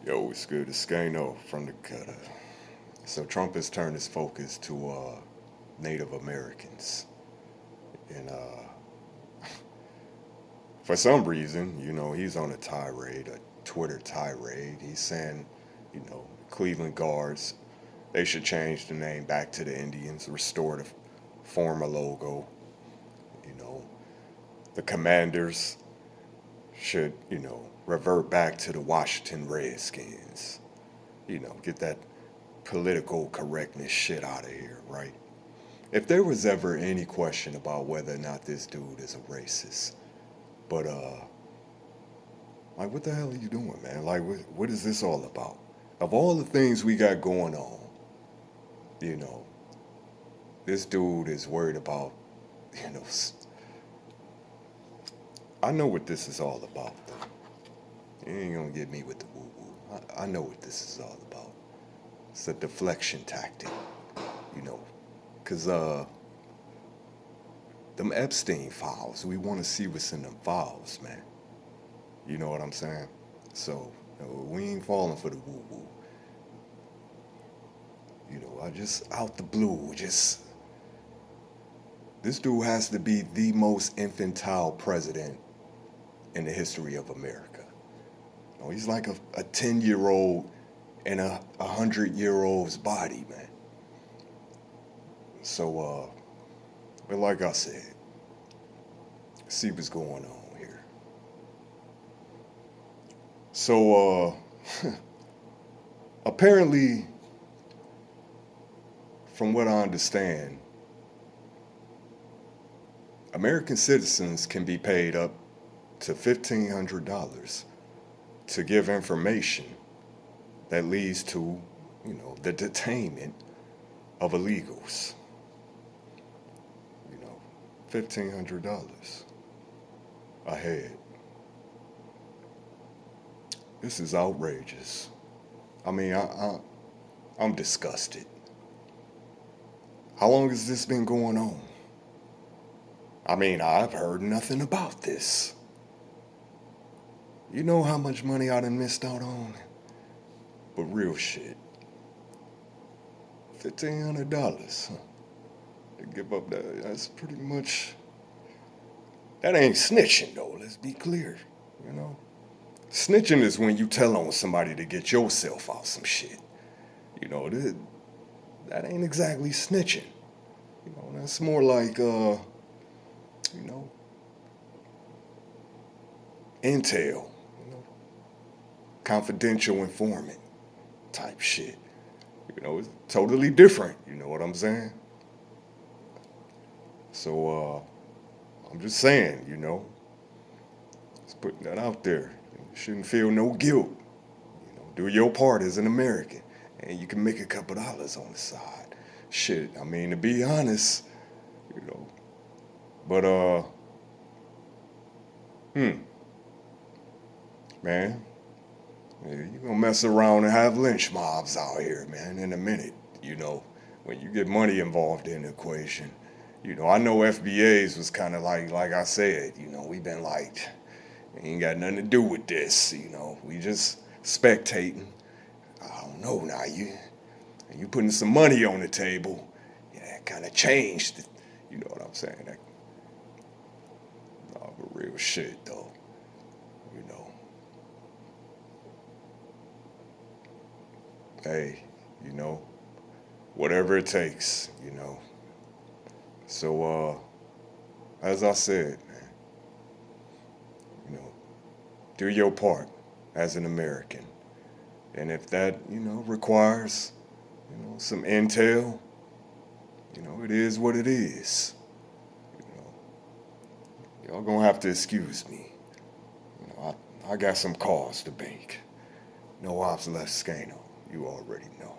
Yo, it's good. It's Skano from the gutter. So Trump has turned his focus to Native Americans, and for some reason, he's on a tirade, a Twitter tirade. He's saying, Cleveland Guards, they should change the name back to the Indians, restore the former logo. You know, the Commanders should, revert back to the Washington Redskins. Get that political correctness shit out of here, right? If there was ever any question about whether or not this dude is a racist, but like, what the hell are you doing, man? Like, what is this all about? Of all the things we got going on, you know, this dude is worried about, you know, I know what this is all about, though. You ain't gonna get me with the woo woo. I know what this is all about. It's a deflection tactic, you know, because them Epstein files, we want to see what's in them files, man. You know what I'm saying? So, we ain't falling for the woo woo. I just out the blue, just this dude has to be the most infantile president in the history of America. He's like a 10-year-old in a 100-year-old's body, man. So, but like I said, see what's going on here. So, apparently, from what I understand, American citizens can be paid up to $1,500 to give information that leads to, the detainment of illegals. $1,500 a head. This is outrageous. I mean, I'm disgusted. How long has this been going on? I mean, I've heard nothing about this. You know how much money I done missed out on? But real shit. $1,500 to give up that's pretty much. That ain't snitching though, let's be clear, Snitching is when you tell on somebody to get yourself out some shit. That ain't exactly snitching. That's more like, intel, confidential informant type shit. It's totally different. You know what I'm saying? So, I'm just saying, just putting that out there. You shouldn't feel no guilt. Do your part as an American, and you can make a couple dollars on the side. Shit, I mean, to be honest, you know, but man, yeah, you gonna mess around and have lynch mobs out here, man, in a minute. When you get money involved in the equation. I know FBA's was kind of like I said, we've been like, ain't got nothing to do with this, we just spectating. I don't know now, you putting some money on the table, yeah, it kind of changed, you know what I'm saying? But real shit though, you know. Hey, whatever it takes, So, as I said, man, do your part as an American. And if that, requires, some intel, it is what it is. You y'all gonna have to excuse me. I got some calls to make. No ops left Scano. You already know.